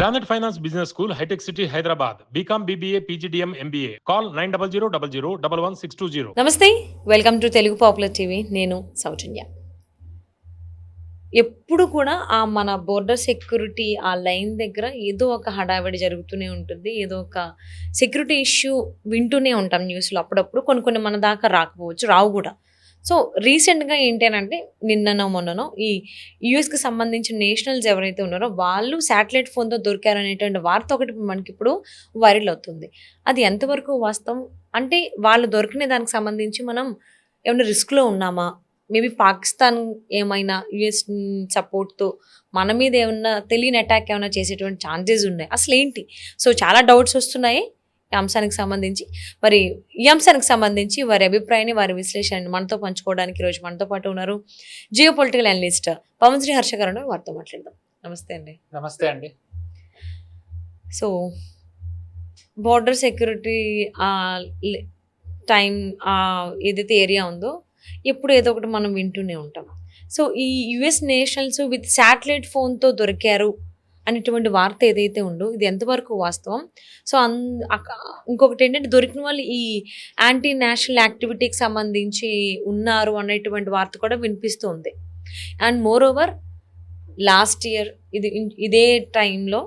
Planet Finance Business School, High-Tech City, Hyderabad. BCom, BBA, PGDM, MBA. Call 900 నమస్తే, welcome to Telugu popular TV. నేను సౌజన్య. ఎప్పుడు కూడా మన border security ఆ లైన్ దగ్గర ఏదో ఒక హడావిడి జరుగుతూనే ఉంటుంది. ఏదో ఒక సెక్యూరిటీ ఇష్యూ వింటూనే ఉంటాం న్యూస్‌లో. అప్పుడప్పుడు కొన్ని మన దాకా రాకపోవచ్చు, రావు కూడా. సో, రీసెంట్‌గా ఏంటి అనంటే నిన్ననో, మొన్ననో ఈ యూఎస్‌కి సంబంధించిన నేషనల్స్ ఎవరైతే ఉన్నారో వాళ్ళు శాటిలైట్ ఫోన్‌తో దొరికారనేటువంటి వార్త ఒకటి మనకిప్పుడు వైరల్ అవుతుంది. అది ఎంతవరకు వాస్తవం? అంటే వాళ్ళు దొరికిన దానికి సంబంధించి మనం ఏమైనా రిస్క్‌లో ఉన్నామా? మేబీ పాకిస్తాన్ ఏమైనా యూఎస్ సపోర్ట్‌తో మన మీద ఏమన్నా తెలియని అటాక్ ఏమైనా చేసేటువంటి ఛాన్సెస్ ఉన్నాయి. అసలేంటి? సో, చాలా డౌట్స్ వస్తున్నాయి ఈ అంశానికి సంబంధించి. మరి ఈ అంశానికి సంబంధించి వారి అభిప్రాయాన్ని, వారి విశ్లేషణని మనతో పంచుకోవడానికి ఈరోజు మనతో పాటు ఉన్నారు geopolitical analyst Pavan Shri Harsha గారు ఉన్నారు. వారితో మాట్లాడదాం. నమస్తే అండి. నమస్తే అండి. సో, బోర్డర్ సెక్యూరిటీ టైం ఏదైతే ఏరియా ఉందో ఎప్పుడు ఏదో ఒకటి మనం వింటూనే ఉంటాం. సో, ఈ యుఎస్ నేషనల్స్ విత్ శాటిలైట్ ఫోన్‌తో దొరికారు అనేటువంటి వార్త ఏదైతే ఉందో ఇది ఎంతవరకు వాస్తవం? సో, ఇంకొకటి ఏంటంటే దొరికిన వాళ్ళు ఈ యాంటీ నేషనల్ యాక్టివిటీకి సంబంధించి ఉన్నారు అనేటువంటి వార్త కూడా వినిపిస్తూ ఉంది. And more over last year ఇదే టైంలో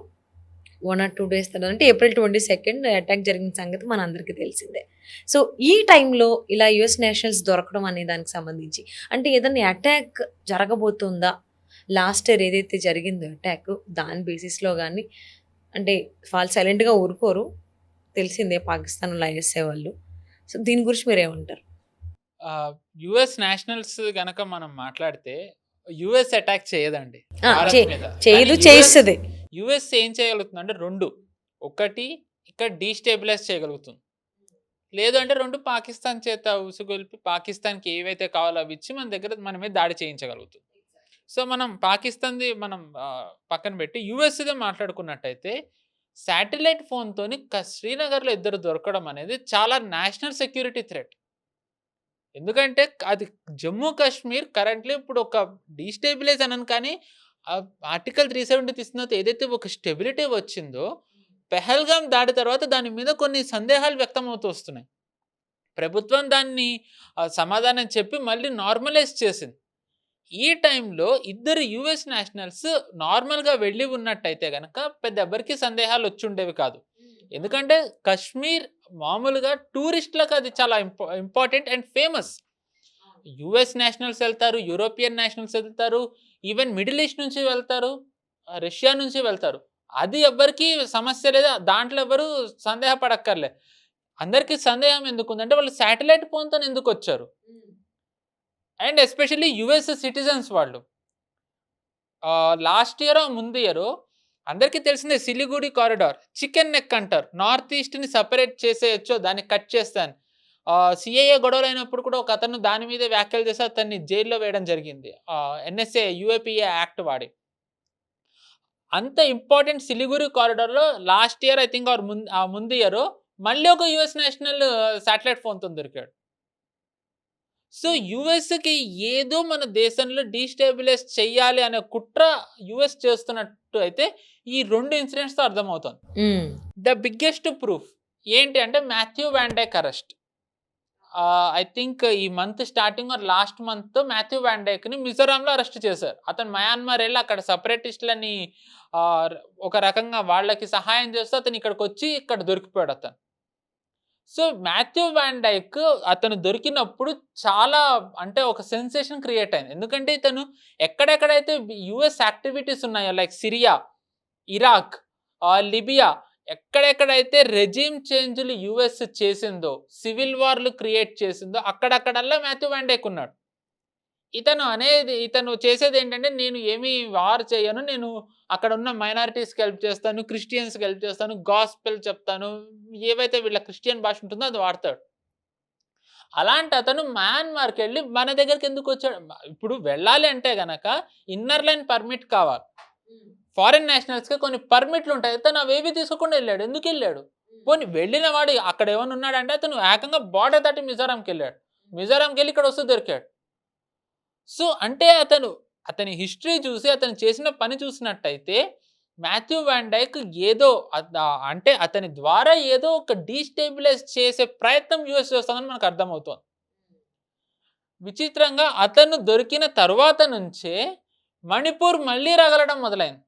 1 or 2 డేస్ తర్వాత అంటే ఏప్రిల్ 22 అటాక్ జరిగిన సంగతి మనందరికీ తెలిసిందే. సో, ఈ టైంలో ఇలా యూఎస్ నేషనల్స్ దొరకడం అనే దానికి సంబంధించి అంటే ఏదైనా అటాక్ జరగబోతుందా? లాస్ట్ ఇయర్ ఏదైతే జరిగిందో అటాక్ దాని బేసిస్‌లో గానీ అంటే వాళ్ళు సైలెంట్‌గా ఊరుకోరు. తెలిసిందే పాకిస్తాన్ అలా చేసేవాళ్ళు. సో, దీని గురించి మీరేమంటారు? యుఎస్ నేషనల్స్ గనక మనం మాట్లాడితే యుఎస్ అటాక్ చేయదండి చేయదు, చేయిస్తది. యుఎస్ ఏం చేయగలుగుతుంది అంటే 2 ఒకటి ఇక్కడ డీస్టెబిలైజ్ చేయగలుగుతుంది, లేదు అంటే 2 పాకిస్తాన్ చేత ఉసుగొల్పి పాకిస్తాన్కి ఏవైతే కావాలో అవి ఇచ్చి మన మీద దాడి చేయించగలుగుతుంది. సో మనం పాకిస్తాన్ది మనం పక్కన పెట్టి యుఎస్దే మాట్లాడుకున్నట్టయితే శాటిలైట్ ఫోన్తోని శ్రీనగర్లో ఇద్దరు దొరకడం అనేది చాలా నేషనల్ సెక్యూరిటీ థ్రెట్. ఎందుకంటే అది జమ్మూ కాశ్మీర్ కరెంట్లీ ఇప్పుడు ఒక డీస్టెబిలైజ్ అనను, కానీ ఆర్టికల్ 370 తీసుకున్న ఏదైతే ఒక స్టెబిలిటీ వచ్చిందో పెహల్గాం దాడి తర్వాత దాని మీద కొన్ని సందేహాలు వ్యక్తం అవుతూ వస్తున్నాయి. ప్రభుత్వం దాన్ని సమాధానం చెప్పి మళ్ళీ నార్మలైజ్ చేసింది. ఈ టైంలో ఇద్దరు యుఎస్ నేషనల్స్ నార్మల్గా వెళ్ళి ఉన్నట్టయితే కనుక పెద్ద ఎవరికి సందేహాలు వచ్చి ఉండేవి కాదు. ఎందుకంటే కాశ్మీర్ మామూలుగా టూరిస్టులకు అది చాలా important and famous. US nationals వెళ్తారు, యూరోపియన్ నేషనల్స్ వెళ్తారు, ఈవెన్ మిడిల్ ఈస్ట్ నుంచి వెళ్తారు, రష్యా నుంచి వెళ్తారు. అది ఎవ్వరికి సమస్య లేదా, దాంట్లో ఎవరు సందేహపడక్కర్లే. అందరికీ సందేహం ఎందుకు ఉందంటే వాళ్ళు శాటిలైట్ ఫోన్తో ఎందుకు వచ్చారు, అండ్ ఎస్పెషల్లీ యుఎస్ సిటిజన్స్ వాళ్ళు. లాస్ట్ ఇయర్ ముందు ఇయర్ అందరికీ తెలిసిందే సిలిగుడి కారిడార్ చికెన్ నెక్ అంటారు, నార్త్ ఈస్ట్ని సపరేట్ చేసేయచ్చో దాన్ని కట్ చేస్తాను. సిఏఏ గొడవలు అయినప్పుడు కూడా ఒక అతను దాని మీద వ్యాఖ్యలు చేసి అతన్ని జైల్లో వేయడం జరిగింది, ఎన్ఎస్ఏ యుఏపిఏ యాక్ట్ వాడి. అంత ఇంపార్టెంట్ సిలిగురి కారిడార్లో లాస్ట్ ఇయర్ ఐ థింక్ ముందు ఇయర్ మళ్ళీ ఒక యుఎస్ నేషనల్ శాటిలైట్ ఫోన్తో దొరికాడు. సో యుఎస్కి ఏదో మన దేశంలో డీస్టెబిలైజ్ చెయ్యాలి అనే కుట్ర యుఎస్ చేస్తున్నట్టు అయితే ఈ 2 ఇన్సిడెంట్స్తో అర్థమవుతుంది. ద బిగ్గెస్ట్ ప్రూఫ్ ఏంటి అంటే Matthew Van Dyke arrest. I think ఈ month starting or last month Matthew Van డైక్ని మిజోరాంలో అరెస్ట్ చేశారు. అతను మయన్మార్ వెళ్ళి అక్కడ సపరేటిస్టులని ఒక రకంగా వాళ్ళకి సహాయం చేస్తూ అతను ఇక్కడికి వచ్చి ఇక్కడ దొరికిపోయాడు అతను. సో మాథ్యూ వాన్ డైక్ అతను దొరికినప్పుడు చాలా అంటే ఒక సెన్సేషన్ క్రియేట్ అయింది. ఎందుకంటే ఇతను ఎక్కడెక్కడైతే యుఎస్ యాక్టివిటీస్ ఉన్నాయో లైక్ సిరియా, ఇరాక్, లిబియా, ఎక్కడెక్కడైతే రెజీమ్ చేంజ్లు యుఎస్ చేసిందో, సివిల్ వార్లు క్రియేట్ చేసిందో అక్కడక్కడల్లా మాథ్యూ వాన్ డైక్ ఉన్నాడు. ఇతను చేసేది ఏంటంటే నేను ఏమీ వార్ చేయను, నేను అక్కడ ఉన్న మైనారిటీస్కి హెల్ప్ చేస్తాను, క్రిస్టియన్స్కి హెల్ప్ చేస్తాను, గాస్పెల్ చెప్తాను, ఏవైతే వీళ్ళ క్రిస్టియన్ భాష ఉంటుందో అది వాడతాడు. అలాంటి అతను మయన్మార్కి వెళ్ళి మన దగ్గరికి ఎందుకు వచ్చాడు? ఇప్పుడు వెళ్ళాలి అంటే గనక ఇన్నర్ లైన్ పర్మిట్ కావాలి. ఫారిన్ నేషనల్స్కి కొన్ని పర్మిట్లు ఉంటాయి, తను అవేవి తీసుకోకుండా వెళ్ళాడు. ఎందుకు వెళ్ళాడు? పోనీ వెళ్ళిన వాడు అక్కడ ఏమైనా ఉన్నాడంటే అతను ఏకంగా బార్డర్ దాటి మిజోరాంకి వెళ్ళాడు. మిజోరాంకి వెళ్ళి ఇక్కడ వస్తూ దొరికాడు. సో అంటే అతని హిస్టరీ చూసి అతను చేసిన పని చూసినట్టయితే మాథ్యూ వాన్ డైక్ ఏదో అంటే అతని ద్వారా ఏదో ఒక డీస్టెబిలైజ్ చేసే ప్రయత్నం యూఎస్ చేస్తుందని మనకు అర్థమవుతుంది. విచిత్రంగా అతను దొరికిన తరువాత నుంచే మణిపూర్ మళ్ళీ రగలడం మొదలైంది.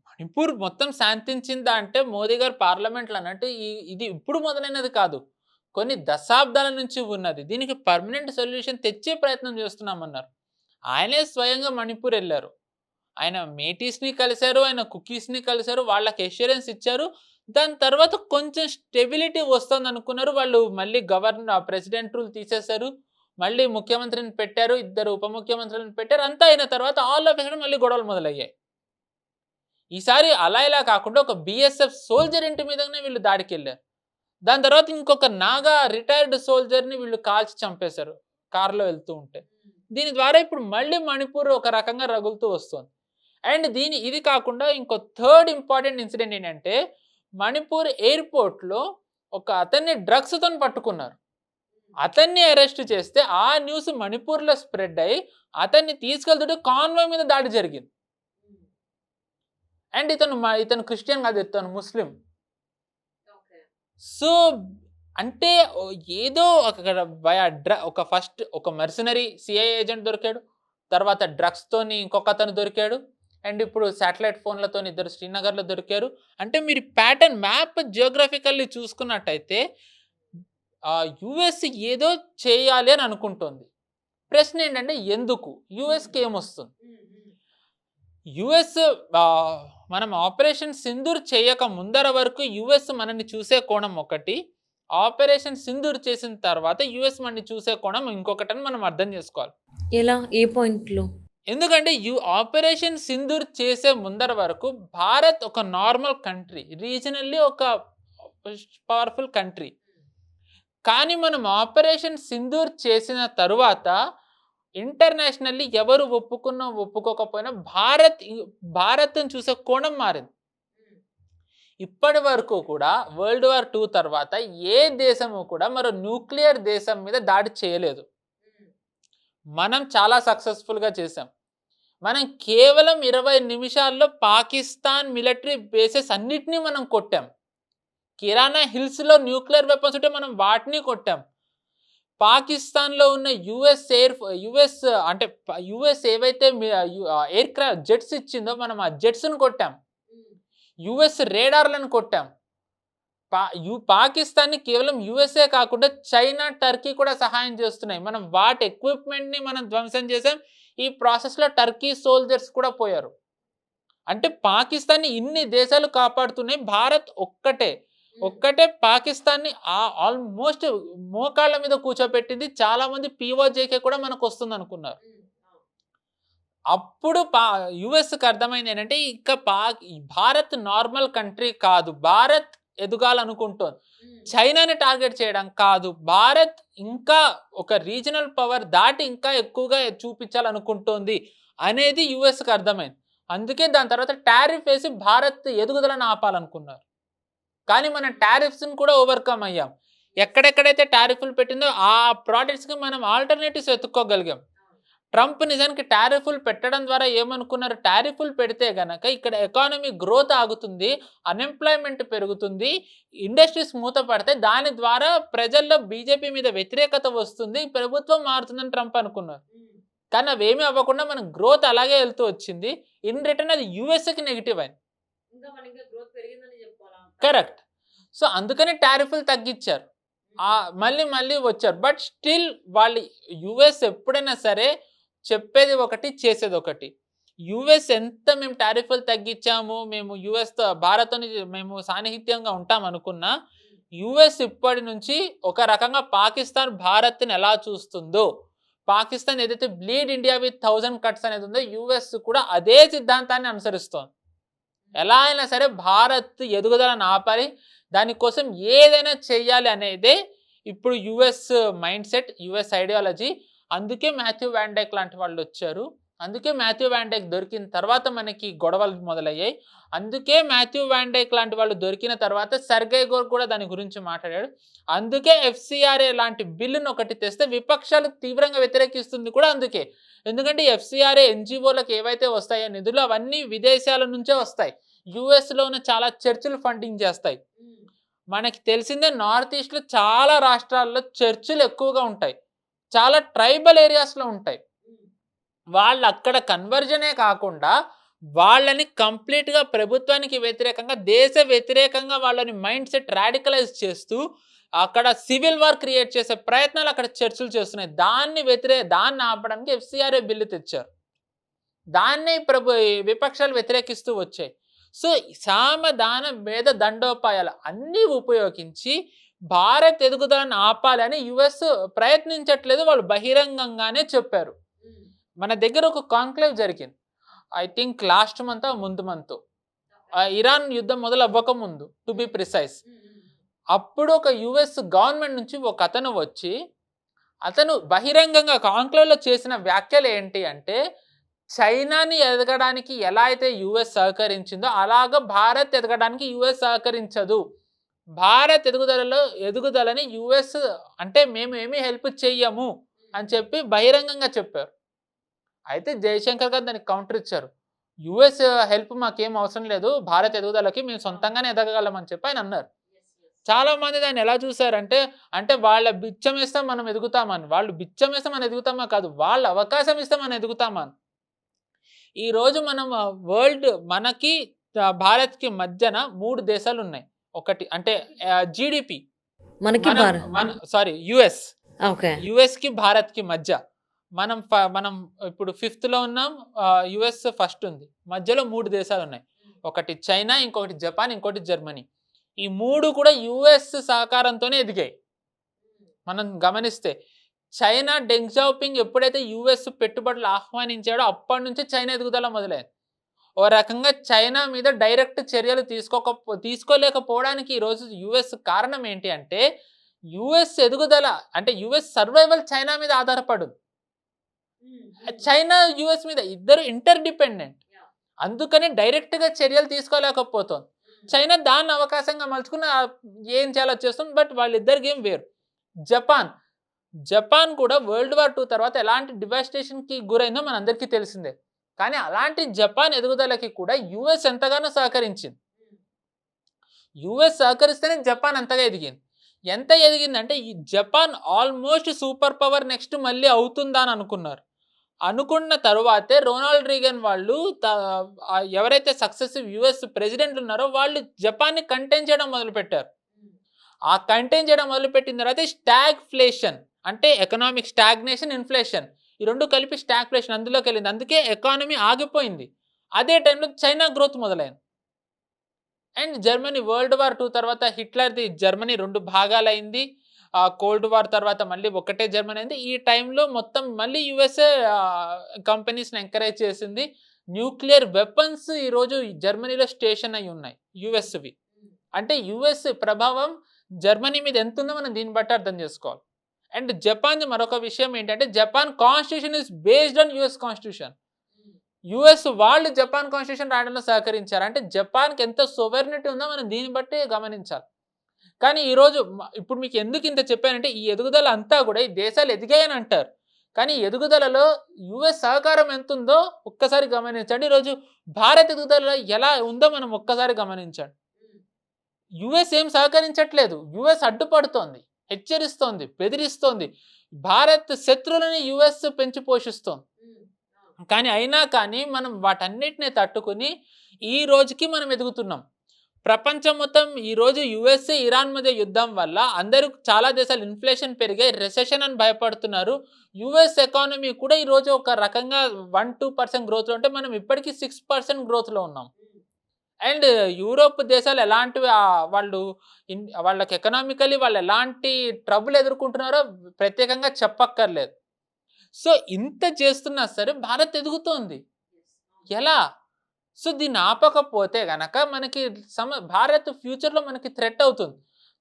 మణిపూర్ మొత్తం శాంతించిందా అంటే మోదీ గారు పార్లమెంట్లో అన్నట్టు ఇది ఇప్పుడు మొదలైనది కాదు, కొన్ని దశాబ్దాల నుంచి ఉన్నది. దీనికి పర్మనెంట్ సొల్యూషన్ తెచ్చే ప్రయత్నం చేస్తున్నామన్నారు. ఆయనే స్వయంగా మణిపూర్ వెళ్ళారు. ఆయన మేటీస్ని కలిశారు, ఆయన కుకీస్ని కలిశారు, వాళ్ళకి ఎష్యూరెన్స్ ఇచ్చారు. దాని తర్వాత కొంచెం స్టెబిలిటీ వస్తుంది అనుకున్నారు. వాళ్ళు మళ్ళీ ప్రెసిడెంట్ రూల్ తీసేశారు, మళ్ళీ ముఖ్యమంత్రిని పెట్టారు, 2 ఉప ముఖ్యమంత్రులను పెట్టారు. అంతా అయిన తర్వాత ఆల్ ఆఫ్ సడన్ మళ్ళీ గొడవలు మొదలయ్యాయి. ఈసారి అలా ఇలా కాకుండా ఒక బిఎస్ఎఫ్ సోల్జర్ ఇంటి మీదనే వీళ్ళు దాడికి వెళ్ళారు. దాని తర్వాత ఇంకొక నాగా రిటైర్డ్ సోల్జర్ని వీళ్ళు కాల్చి చంపేశారు కారులో వెళ్తూ ఉంటే. దీని ద్వారా ఇప్పుడు మళ్ళీ మణిపూర్ ఒక రకంగా రగులుతూ వస్తుంది. అండ్ ఇది కాకుండా ఇంకో థర్డ్ ఇంపార్టెంట్ ఇన్సిడెంట్ ఏంటంటే మణిపూర్ ఎయిర్పోర్ట్లో ఒక అతన్ని డ్రగ్స్తో పట్టుకున్నారు. అతన్ని అరెస్ట్ చేస్తే ఆ న్యూస్ మణిపూర్లో స్ప్రెడ్ అయ్యి అతన్ని తీసుకెళ్తుంటే కాన్వాయ్ మీద దాడి జరిగింది. అండ్ ఇతను క్రిస్టియన్ కాదు, ఇతను ముస్లిం. సో అంటే ఏదో ఫస్ట్ ఒక మెర్సనరీ సిఐఏ ఏజెంట్ దొరికాడు, తర్వాత డ్రగ్స్తోని ఇంకొక అతను దొరికాడు, అండ్ ఇప్పుడు శాటిలైట్ ఫోన్లతో 2 శ్రీనగర్లో దొరికారు. అంటే మీరు ప్యాటర్న్ మ్యాప్ జియోగ్రఫికల్లీ చూసుకున్నట్టయితే యుఎస్ ఏదో చేయాలి అని అనుకుంటుంది. ప్రశ్న ఏంటంటే ఎందుకు? యుఎస్కి ఏమొస్తుంది? యుఎస్ మనం ఆపరేషన్ సింధూర్ చేయక ముందర వరకు యుఎస్ మనల్ని చూసే కోణం ఒకటి, ఆపరేషన్ సింధూర్ చేసిన తర్వాత యుఎస్ మనల్ని చూసే కోణం ఇంకొకటని మనం అర్థం చేసుకోవాలి. ఎలా? ఏ పాయింట్లో? ఎందుకంటే ఆపరేషన్ సింధూర్ చేసే ముందర వరకు భారత్ ఒక నార్మల్ కంట్రీ, రీజనల్లీ ఒక పవర్ఫుల్ కంట్రీ. కానీ మనం ఆపరేషన్ సింధూర్ చేసిన తరువాత ఇంటర్నేషనల్లీ ఎవరు ఒప్పుకున్నా ఒప్పుకోకపోయినా భారత్ని చూసే కోణం మారింది. ఇప్పటి వరకు కూడా వరల్డ్ వార్ 2 తర్వాత ఏ దేశము కూడా మరో న్యూక్లియర్ దేశం మీద దాడి చేయలేదు. మనం చాలా సక్సెస్ఫుల్గా చేసాం. మనం కేవలం 20 నిమిషాల్లో పాకిస్తాన్ మిలిటరీ బేసెస్ అన్నిటినీ మనం కొట్టాం. కిరాణా హిల్స్లో న్యూక్లియర్ వెపన్స్ ఉంటే మనం వాటిని కొట్టాం. పాకిస్తాన్లో ఉన్న యుఎస్ ఏవైతే ఎయిర్ క్రాఫ్ట్ జెట్స్ ఇచ్చిందో మనం ఆ జెట్స్ను కొట్టాం. యుఎస్ రేడార్లను కొట్టాం. పాకిస్తాన్ని కేవలం యుఎస్ఏ కాకుండా చైనా, టర్కీ కూడా సహాయం చేస్తున్నాయి. మనం వాటి ఎక్విప్మెంట్ని మనం ధ్వంసం చేసాం. ఈ ప్రాసెస్లో టర్కీ సోల్జర్స్ కూడా పోయారు. అంటే పాకిస్తాన్ని ఇన్ని దేశాలు కాపాడుతున్నాయి, భారత్ ఒక్కటే పాకిస్తాన్ని ఆల్మోస్ట్ మోకాళ్ళ మీద కూర్చోబెట్టింది. చాలా మంది పీఓజేకే కూడా మనకు వస్తుంది అనుకున్నారు. అప్పుడు యుఎస్కి అర్థమైంది ఏంటంటే ఇక భారత్ నార్మల్ కంట్రీ కాదు, భారత్ ఎదగాలనుకుంటోంది. చైనాని టార్గెట్ చేయడం కాదు, భారత్ ఇంకా ఒక రీజనల్ పవర్ దాటి ఇంకా ఎక్కువగా చూపించాలనుకుంటోంది అనేది యుఎస్కి అర్థమైంది. అందుకే దాని తర్వాత టారిఫ్ వేసి భారత్ ఎదుగుదలను ఆపాలనుకున్నారు. కానీ మనం టారిఫ్స్ని కూడా ఓవర్కమ్ అయ్యాం. ఎక్కడెక్కడైతే టారిఫ్లు పెట్టిందో ఆ ప్రోడక్ట్స్కి మనం ఆల్టర్నేటివ్స్ వెతుక్కోగలిగాం. ట్రంప్ నిజానికి టారిఫ్లు పెట్టడం ద్వారా ఏమనుకున్నారు, టారిఫ్లు పెడితే గనక ఇక్కడ ఎకానమీ గ్రోత్ ఆగుతుంది, అన్ఎంప్లాయ్మెంట్ పెరుగుతుంది, ఇండస్ట్రీస్ మూతపడితే దాని ద్వారా ప్రజల్లో బీజేపీ మీద వ్యతిరేకత వస్తుంది, ప్రభుత్వం మారుతుందని ట్రంప్ అనుకున్నారు. కానీ అవేమీ అవ్వకుండా మన గ్రోత్ అలాగే వెళ్తూ వచ్చింది. ఇన్ రిటర్న్ అది యుఎస్కి నెగిటివ్ అయింది. కరెక్ట్. సో అందుకని టారిఫ్లు తగ్గించారు, మళ్ళీ వచ్చారు. బట్ స్టిల్ వాళ్ళు యుఎస్ ఎప్పుడైనా సరే చెప్పేది ఒకటి, చేసేది ఒకటి. యుఎస్ ఎంత మేము టారిఫ్లు తగ్గించాము, మేము యుఎస్తో భారత్ని మేము సాన్నిహిత్యంగా ఉంటాం అనుకున్నా, యుఎస్ ఇప్పటి నుంచి ఒక రకంగా పాకిస్తాన్ భారత్ని ఎలా చూస్తుందో, పాకిస్తాన్ ఏదైతే బ్లీడ్ ఇండియా విత్ 1000 cuts అనేది ఉందో యుఎస్ కూడా అదే సిద్ధాంతాన్ని అనుసరిస్తోంది. ఎలా అయినా సరే భారత్ ఎదుగుదలను ఆపాలి, దానికోసం ఏదైనా చెయ్యాలి అనేదే ఇప్పుడు US mind set, US ideology. అందుకే మాథ్యూ వాన్ డైక్ లాంటి వాళ్ళు వచ్చారు. అందుకే మాథ్యూ వాన్ డైక్ దొరికిన తర్వాత మనకి గొడవలు మొదలయ్యాయి. అందుకే మాథ్యూ వాన్ డైక్ లాంటి వాళ్ళు దొరికిన తర్వాత సెర్గై గోర్ కూడా దాని గురించి మాట్లాడాడు. అందుకే ఎఫ్‌సిఆర్‌ఏ లాంటి బిల్లును ఒకటి తెస్తే విపక్షాలు తీవ్రంగా వ్యతిరేకిస్తుంది కూడా అందుకే. ఎందుకంటే ఎఫ్‌సిఆర్‌ఏ ఎన్‌జీఓలకు ఏవైతే వస్తాయో నిధులు అవన్నీ విదేశాల నుంచే వస్తాయి. యూఎస్‌లో ఉన్న చాలా చర్చిలు ఫండింగ్ చేస్తాయి. మనకి తెలిసిందే నార్త్ ఈస్ట్‌లో చాలా రాష్ట్రాల్లో చర్చిలు ఎక్కువగా ఉంటాయి. చాలా ట్రైబల్ ఏరియాస్‌లో ఉంటాయి. వాళ్ళు అక్కడ కన్వర్జనే కాకుండా వాళ్ళని కంప్లీట్‌గా ప్రభుత్వానికి వ్యతిరేకంగా, దేశ వ్యతిరేకంగా వాళ్ళని మైండ్ సెట్ రాడికలైజ్ చేస్తూ అక్కడ సివిల్ వార్ క్రియేట్ చేసే ప్రయత్నాలు అక్కడ చర్చలు చేస్తున్నాయి. దాన్ని ఆపడానికి ఎఫ్‌సిఆర్‌ఏ బిల్లు తెచ్చారు. దాన్ని విపక్షాలు వ్యతిరేకిస్తూ వచ్చాయి. సో, సామ, దాన, భేద, దండోపాయాలు అన్నీ ఉపయోగించి భారత్ ఎదుగుదలను ఆపాలని యుఎస్ ప్రయత్నించట్లేదు. వాళ్ళు బహిరంగంగానే చెప్పారు. మన దగ్గర ఒక కాంక్లేవ్ జరిగింది. ఐ థింక్ లాస్ట్ మంత్ ముందు మంత్ ఇరాన్ యుద్ధం మొదలు అవ్వక ముందు టు బి ప్రిసైజ్. అప్పుడు ఒక యుఎస్ గవర్నమెంట్ నుంచి ఒక అతను వచ్చి అతను బహిరంగంగా కాంక్లేవ్లో చేసిన వ్యాఖ్యలు ఏంటి అంటే, చైనాని ఎదగడానికి ఎలా అయితే యుఎస్ సహకరించిందో అలాగ భారత్ ఎదగడానికి యుఎస్ సహకరించదు. భారత్ ఎదుగుదలని యుఎస్ అంటే మేము ఏమీ హెల్ప్ చెయ్యము అని చెప్పి బహిరంగంగా చెప్పారు. అయితే జయశంకర్ గారు దానికి కౌంటర్ ఇచ్చారు. యుఎస్ హెల్ప్ మాకేం అవసరం లేదు, భారత్ ఎదుగుదలకి మేము సొంతంగానే ఎదగగలమని చెప్పి ఆయన అన్నారు. చాలా మంది దాన్ని ఎలా చూసారంటే, అంటే వాళ్ళ బిచ్చం ఇస్తే మనం ఎదుగుతామని. వాళ్ళు బిచ్చం ఇస్తే మనం ఎదుగుతామా కాదు, వాళ్ళ అవకాశం ఇస్తే మనం ఎదుగుతామని. ఈరోజు మనం మనకి భారత్కి మధ్యన 3 దేశాలు ఉన్నాయి. ఒకటి అంటే జీడిపి మనకి యుఎస్ ఓకే. యుఎస్కి భారత్కి మధ్య మనం ఇప్పుడు 5th ఉన్నాం. యుఎస్ ఫస్ట్ ఉంది. మధ్యలో 3 దేశాలు ఉన్నాయి. ఒకటి చైనా, ఇంకొకటి జపాన్, ఇంకోటి జర్మనీ. ఈ 3 కూడా యుఎస్ సహకారంతోనే ఎదిగాయి. మనం గమనిస్తే చైనా డెంగ్ జియాపింగ్ ఎప్పుడైతే యుఎస్ పెట్టుబడులు ఆహ్వానించాడో అప్పటి నుంచి చైనా ఎదుగుదల మొదలైంది. ఓ రకంగా చైనా మీద డైరెక్ట్ చర్యలు తీసుకోలేకపోవడానికి ఈరోజు యుఎస్ కారణం ఏంటి అంటే, యుఎస్ ఎదుగుదల అంటే యుఎస్ సర్వైవల్ చైనా మీద ఆధారపడదు. చైనా యుఎస్ మీద ఇద్దరు ఇంటర్ డిపెండెంట్. అందుకని డైరెక్ట్గా చర్యలు తీసుకోలేకపోతుంది. చైనా దాన్ని అవకాశంగా మలుచుకుని ఏం చేయాలో చేస్తుంది. బట్ వాళ్ళిద్దరి గేమ్ వేరు. జపాన్ కూడా World War II తర్వాత ఎలాంటి డివాస్టేషన్కి గురైందో మనందరికీ తెలిసిందే. కానీ అలాంటి జపాన్ ఎదుగుదలకి కూడా యుఎస్ ఎంతగానో సహకరించింది. యుఎస్ సహకరిస్తేనే జపాన్ అంతగా ఎదిగింది. ఎంత ఎదిగిందంటే ఈ Japan almost super power next మళ్ళీ అవుతుందా అని అనుకున్నారు. అనుకున్న తరువాతే రొనాల్డ్ రీగన్ వాళ్ళు ఎవరైతే సక్సెసివ్ యుఎస్ ప్రెసిడెంట్ ఉన్నారో వాళ్ళు జపాన్ని కంటైన్ చేయడం మొదలుపెట్టారు. ఆ కంటైన్ చేయడం మొదలుపెట్టిన తర్వాత స్టాగ్ఫ్లేషన్ అంటే ఎకనామిక్ స్టాగ్నేషన్, ఇన్ఫ్లేషన్ ఈ రెండు కలిపి స్టాగ్ఫ్లేషన్ అందులోకి వెళ్ళింది. అందుకే ఎకానమీ ఆగిపోయింది. అదే టైంలో చైనా గ్రోత్ మొదలైంది. And Germany World War II తర్వాత హిట్లర్ది జర్మనీ 2 భాగాలైంది. కోల్డ్ వార్ తర్వాత మళ్ళీ ఒకటే జర్మనీ అయింది. ఈ టైంలో మొత్తం మళ్ళీ యుఎస్ఏ కంపెనీస్ని ఎంకరేజ్ చేసింది. న్యూక్లియర్ వెపన్స్ ఈరోజు జర్మనీలో స్టేషన్ అయి ఉన్నాయి యుఎస్వి. అంటే యుఎస్ ప్రభావం జర్మనీ మీద ఎంత ఉందో మనం దీన్ని బట్టి అర్థం చేసుకోవాలి. అండ్ జపాన్ మరొక విషయం ఏంటంటే, Japan constitution is based on US constitution. US వాళ్ళు జపాన్ కాన్స్టిట్యూషన్ రాయడంలో సహకరించారు. అంటే జపాన్కి ఎంత సోవెర్నిటీ ఉందో మనం దీన్ని బట్టి గమనించాలి. కానీ ఈరోజు ఇప్పుడు మీకు ఎందుకు ఇంత చెప్పానంటే, ఈ ఎదుగుదల అంతా కూడా ఈ దేశాలు ఎదిగాయని అంటారు. కానీ ఎదుగుదలలో యుఎస్ సహకారం ఎంత ఉందో ఒక్కసారి గమనించండి. ఈరోజు భారత్ ఎదుగుదల ఎలా ఉందో మనం ఒక్కసారి గమనించండి. యుఎస్ ఏం సహకరించట్లేదు. యుఎస్ అడ్డుపడుతోంది, హెచ్చరిస్తోంది, బెదిరిస్తోంది. భారత్ శత్రువులని యుఎస్ పెంచి పోషిస్తోంది. కానీ మనం వాటన్నిటిని తట్టుకుని ఈ రోజుకి మనం ఎదుగుతున్నాం. ప్రపంచం మొత్తం ఈరోజు యుఎస్ఏ ఇరాన్ మధ్య యుద్ధం వల్ల అందరూ చాలా దేశాలు ఇన్ఫ్లేషన్ పెరిగాయి, రెసెషన్ అని భయపడుతున్నారు. యుఎస్ ఎకానమీ కూడా ఈరోజు ఒక రకంగా 1-2% గ్రోత్లో ఉంటే మనం ఇప్పటికీ 6% గ్రోత్లో ఉన్నాం. అండ్ యూరోప్ దేశాలు ఎలాంటివి వాళ్ళకి ఎకనామికలీ వాళ్ళు ఎలాంటి ట్రబుల్ ఎదుర్కొంటున్నారో ప్రత్యేకంగా చెప్పక్కర్లేదు. సో ఇంత చేస్తున్నా సరే భారత్ ఎదుగుతోంది. ఎలా? సో దీన్ని ఆపకపోతే గనక మనకి భారత్ ఫ్యూచర్లో మనకి థ్రెట్ అవుతుంది.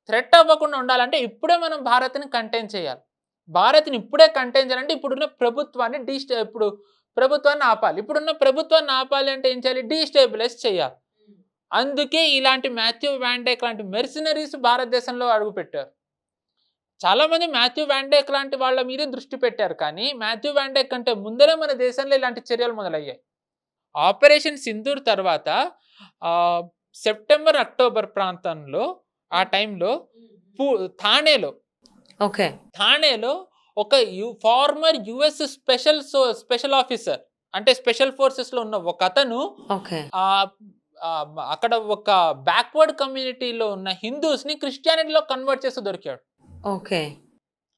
థ్రెట్ అవ్వకుండా ఉండాలంటే ఇప్పుడే మనం భారత్ని కంటైన్ చేయాలి. భారత్ని ఇప్పుడే కంటైన్ చేయాలంటే ఇప్పుడున్న ప్రభుత్వాన్ని ఇప్పుడు ప్రభుత్వాన్ని ఆపాలి. ఇప్పుడున్న ప్రభుత్వాన్ని ఆపాలి అంటే ఏం చేయాలి? డీస్టేబిలైజ్ చేయాలి. అందుకే ఇలాంటి మాథ్యూ వాన్ డైక్ లాంటి మెర్సినరీస్ భారతదేశంలో అడుగుపెట్టారు. చాలామంది మాథ్యూ వాన్ డైక్ లాంటి వాళ్ళ మీదే దృష్టి పెట్టారు. కానీ మాథ్యూ వాన్ డైక్ కంటే ముందరే మన దేశంలో ఇలాంటి చర్యలు మొదలయ్యాయి. ఆపరేషన్ సింధూర్ తర్వాత సెప్టెంబర్, అక్టోబర్ ప్రాంతంలో ఆ టైంలో ఓకే. థానేలో ఒక ఫార్మర్ యుఎస్ స్పెషల్ ఆఫీసర్ అంటే స్పెషల్ ఫోర్సెస్ లో ఉన్న ఒక అతను ఓకే. అక్కడ ఒక బ్యాక్వర్డ్ కమ్యూనిటీలో ఉన్న హిందూస్ ని క్రిస్టియానిటీలో కన్వర్ట్ చేసి దొరికాడు. ఓకే.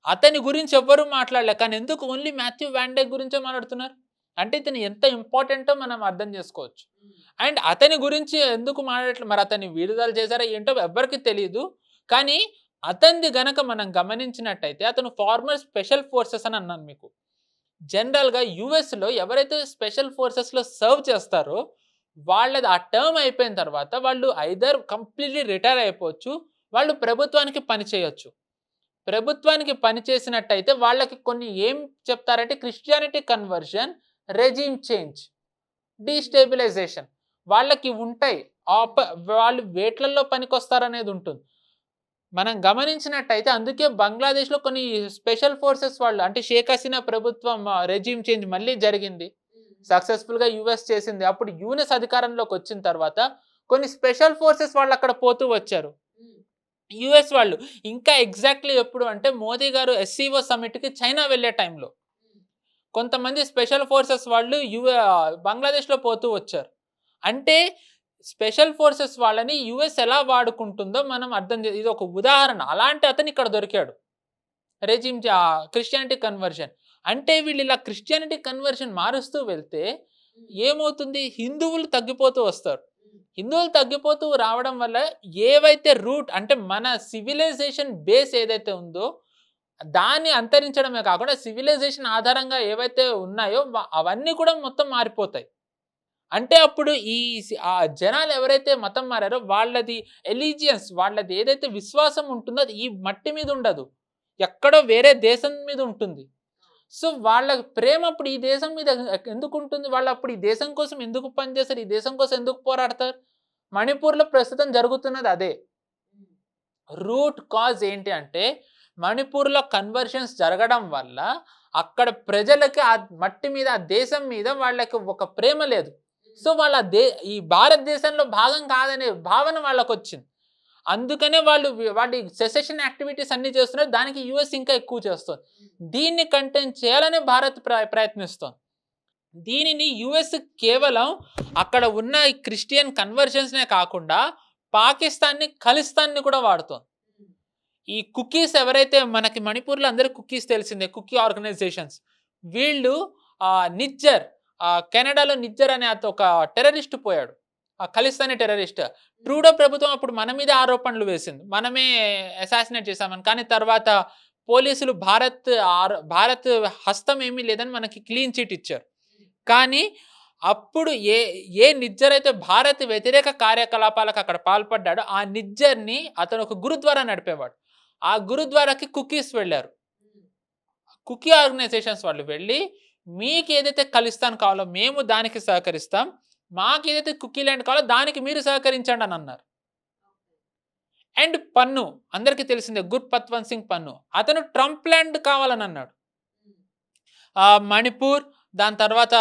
అతని గురించి ఎవ్వరూ మాట్లాడలే. కానీ ఎందుకు ఓన్లీ మాథ్యూ వాన్ డైక్ గురించే మాట్లాడుతున్నారు అంటే ఇతను ఎంత ఇంపార్టెంటో మనం అర్థం చేసుకోవచ్చు. అండ్ అతని గురించి ఎందుకు మాట్లాడట్లేదు, మరి అతన్ని విడుదల చేశారా ఏంటో ఎవ్వరికి తెలియదు. కానీ అతనిది గనక మనం గమనించినట్టయితే అతను ఫార్మర్ స్పెషల్ ఫోర్సెస్ అని అన్నాను మీకు. జనరల్గా యుఎస్లో ఎవరైతే స్పెషల్ ఫోర్సెస్లో సర్వ్ చేస్తారో వాళ్ళది ఆ టర్మ్ అయిపోయిన తర్వాత వాళ్ళు ఐదర్ కంప్లీట్లీ రిటైర్ అయిపోవచ్చు, వాళ్ళు ప్రభుత్వానికి పని చేయొచ్చు. ప్రభుత్వానికి పని చేసినట్టయితే వాళ్ళకి కొన్ని ఏం చెప్తారంటే క్రిస్టియానిటీ కన్వర్షన్, రెజీమ్ చేంజ్, డీస్టేబిలైజేషన్ వాళ్ళకి ఉంటాయి. వాళ్ళు వేట్లలో పనికొస్తారనేది ఉంటుంది. మనం గమనించినట్టయితే అందుకే బంగ్లాదేశ్లో కొన్ని స్పెషల్ ఫోర్సెస్ వాళ్ళు అంటే షేక్ హసీనా ప్రభుత్వం రెజీమ్ చేంజ్ మళ్ళీ జరిగింది, సక్సెస్ఫుల్గా యుఎస్ చేసింది. అప్పుడు యూఎస్ అధికారంలోకి వచ్చిన తర్వాత కొన్ని స్పెషల్ ఫోర్సెస్ వాళ్ళు అక్కడ పోతూ వచ్చారు. యుఎస్ వాళ్ళు ఇంకా ఎగ్జాక్ట్లీ ఎప్పుడు అంటే మోదీ గారు ఎస్సీఓ సమిట్కి చైనా వెళ్ళే టైంలో కొంతమంది స్పెషల్ ఫోర్సెస్ వాళ్ళు బంగ్లాదేశ్లో పోతూ వచ్చారు. అంటే స్పెషల్ ఫోర్సెస్ వాళ్ళని యుఎస్ ఎలా వాడుకుంటుందో మనం అర్థం ఇది ఒక ఉదాహరణ. అలాంటి అతను ఇక్కడ దొరికాడు. రెజిమ్ క్రిస్టియానిటీ కన్వర్షన్ అంటే వీళ్ళు ఇలా క్రిస్టియానిటీ కన్వర్షన్ మారుస్తూ వెళ్తే ఏమవుతుంది? హిందువులు తగ్గిపోతూ వస్తారు. హిందువులు తగ్గిపోతూ రావడం వల్ల ఏవైతే రూట్ అంటే మన సివిలైజేషన్ బేస్ ఏదైతే ఉందో దాన్ని అంతరించడమే కాకుండా సివిలైజేషన్ ఆధారంగా ఏవైతే ఉన్నాయో అవన్నీ కూడా మొత్తం మారిపోతాయి. అంటే అప్పుడు ఆ జనాలు ఎవరైతే మతం మారారో వాళ్ళది ఎలిజియన్స్, వాళ్ళది ఏదైతే విశ్వాసం ఉంటుందో అది ఈ మట్టి మీద ఉండదు, ఎక్కడో వేరే దేశం మీద ఉంటుంది. సో వాళ్ళ ప్రేమ అప్పుడు ఈ దేశం మీద ఎందుకు ఉంటుంది? వాళ్ళు అప్పుడు ఈ దేశం కోసం ఎందుకు పనిచేస్తారు? ఈ దేశం కోసం ఎందుకు పోరాడతారు? మణిపూర్లో ప్రస్తుతం జరుగుతున్నది అదే. రూట్ కాజ్ ఏంటి అంటే మణిపూర్లో కన్వర్షన్స్ జరగడం వల్ల అక్కడ ప్రజలకి ఆ మట్టి మీద, ఆ దేశం మీద వాళ్ళకి ఒక ప్రేమ లేదు. సో వాళ్ళ ఈ భారతదేశంలో భాగం కాదనే భావన వాళ్ళకు వచ్చింది. అందుకనే వాళ్ళు సెసెషన్ యాక్టివిటీస్ అన్ని చేస్తున్నారు. దానికి యుఎస్ ఇంకా ఎక్కువ చేస్తుంది. దీన్ని కంటైన్ చేయాలని భారత్ ప్రయత్నిస్తుంది. దీనిని యుఎస్ కేవలం అక్కడ ఉన్న క్రిస్టియన్ కన్వర్షన్స్నే కాకుండా పాకిస్తాన్ని, ఖలిస్తాన్ని కూడా వాడుతుంది. ఈ కుకీస్ ఎవరైతే మనకి మణిపూర్లో అందరికీ కుకీస్ తెలిసిందే, కుకీ ఆర్గనైజేషన్స్, వీళ్ళు నిజ్జర్ కెనడాలో నిజ్జర్ అనే ఒక టెర్రరిస్ట్ పోయాడు, ఖలిస్తానీ టెర్రరిస్ట్. ట్రూడో ప్రభుత్వం అప్పుడు మన మీద ఆరోపణలు వేసింది, మనమే అసాసినేట్ చేశామని. కానీ తర్వాత పోలీసులు భారత్ హస్తం ఏమీ లేదని మనకి క్లీన్ చిట్ ఇచ్చారు. కానీ అప్పుడు ఏ నిజ్జర్ అయితే భారత్ వ్యతిరేక కార్యకలాపాలకు అక్కడ పాల్పడ్డాడో ఆ నిజ్జర్ని అతను ఒక గురుద్వారా నడిపేవాడు. ఆ గురుద్వారాకి కుకీస్ వెళ్ళారు. కుకీ ఆర్గనైజేషన్స్ వాళ్ళు వెళ్ళి మీకు ఏదైతే ఖలిస్తాన్ కావాలో మేము దానికి సహకరిస్తాం, మాకు ఏదైతే కుకీ ల్యాండ్ కావాలో దానికి మీరు సహకరించండి అని అన్నారు. అండ్ పన్ను అందరికీ తెలిసిందే, గుర్పత్వంత్ సింగ్ పన్ను, అతను ట్రంప్ ల్యాండ్ కావాలని అన్నాడు. మణిపూర్, దాని తర్వాత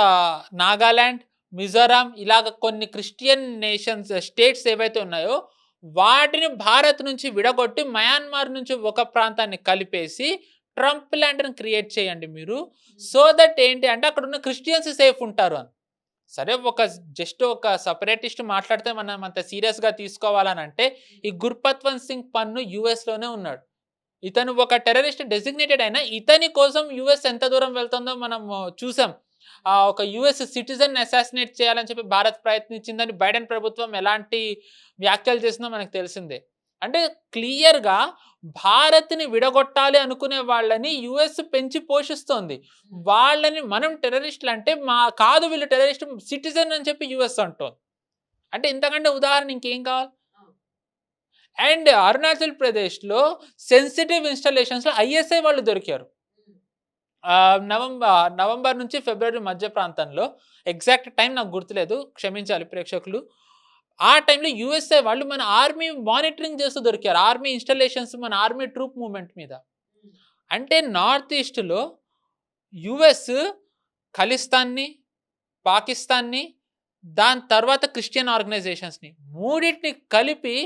నాగాల్యాండ్, మిజోరాం, ఇలాగ కొన్ని క్రిస్టియన్ నేషన్స్ స్టేట్స్ ఏవైతే ఉన్నాయో వాటిని భారత్ నుంచి విడగొట్టి మయన్మార్ నుంచి ఒక ప్రాంతాన్ని కలిపేసి ట్రంప్ ల్యాండ్ని క్రియేట్ చేయండి మీరు. సో దట్ ఏంటి అంటే అక్కడ ఉన్న క్రిస్టియన్స్ సేఫ్ ఉంటారు అని. సరే, జస్ట్ ఒక సపరేటిస్ట్ మాట్లాడితే మనం అంత సీరియస్గా తీసుకోవాలని అంటే ఈ గుర్పత్వంత్ సింగ్ పన్ను యుఎస్లోనే ఉన్నాడు. ఇతను ఒక టెర్రరిస్ట్ డెసిగ్నేటెడ్ అయినా ఇతని కోసం యుఎస్ ఎంత దూరం వెళ్తుందో మనం చూసాం. ఒక యుఎస్ సిటిజన్ అసాసినేట్ చేయాలని చెప్పి భారత్ ప్రయత్నించిందని బైడెన్ ప్రభుత్వం ఎలాంటి వ్యాఖ్యలు చేసిందో మనకు తెలిసిందే. అంటే క్లియర్గా భారత్ని విడగొట్టాలి అనుకునే వాళ్ళని యుఎస్ పెంచి పోషిస్తోంది. వాళ్ళని మనం టెర్రరిస్టులు అంటే కాదు వీళ్ళు టెర్రరిస్ట్ సిటిజన్ అని చెప్పి యుఎస్ అంటోంది. అంటే ఇంతకంటే ఉదాహరణ ఇంకేం కావాలి? అండ్ అరుణాచల్ ప్రదేశ్లో సెన్సిటివ్ ఇన్స్టాలేషన్స్లో ఐఎస్ఐ వాళ్ళు దొరికారు. నవంబర్ నుంచి ఫిబ్రవరి మధ్య ప్రాంతంలో, ఎగ్జాక్ట్ టైం నాకు గుర్తులేదు, క్షమించాలి ప్రేక్షకులు. ఆ టైంలో యూఎస్ఏ వాళ్ళు మన ఆర్మీ మానిటరింగ్ చేస్తూ దొరికారు. ఆర్మీ ఇన్‌స్టాలేషన్స్, మన ఆర్మీ ట్రూప్ మూవ్‌మెంట్ మీద. అంటే నార్త్ ఈస్ట్‌లో యూఎస్ ఖలిస్తాన్‌ని, పాకిస్తాన్‌ని, దాని తర్వాత క్రిస్టియన్ ఆర్గనైజేషన్స్‌ని మూడిటిని కలిపి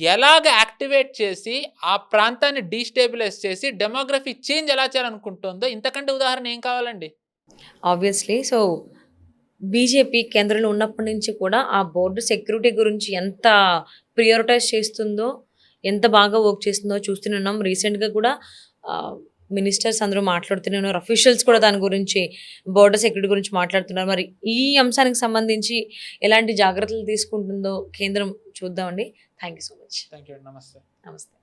ఎలాగ యాక్టివేట్ చేసి ఆ ప్రాంతాన్ని డీస్టేబిలైజ్ చేసి డెమోగ్రఫీ చేంజ్ ఎలా చేయాలనుకుంటుందో ఇంతకంటే ఉదాహరణ ఏం కావాలండి? ఆబ్వియస్లీ. సో, బీజేపీ కేంద్రంలో ఉన్నప్పటి నుంచి కూడా ఆ బోర్డర్ సెక్యూరిటీ గురించి ఎంత ప్రియారిటైజ్ చేస్తుందో, ఎంత బాగా వర్క్ చేస్తుందో చూస్తూనే ఉన్నాం. రీసెంట్‌గా కూడా మినిస్టర్స్ అందరూ మాట్లాడుతూనే ఉన్నారు. అఫీషియల్స్ కూడా దాని గురించి, బోర్డర్ సెక్యూరిటీ గురించి మాట్లాడుతున్నారు. మరి ఈ అంశానికి సంబంధించి ఎలాంటి జాగ్రత్తలు తీసుకుంటుందో కేంద్రం చూద్దామండి. Thank you so much. Thank you అండి. నమస్తే. నమస్తే.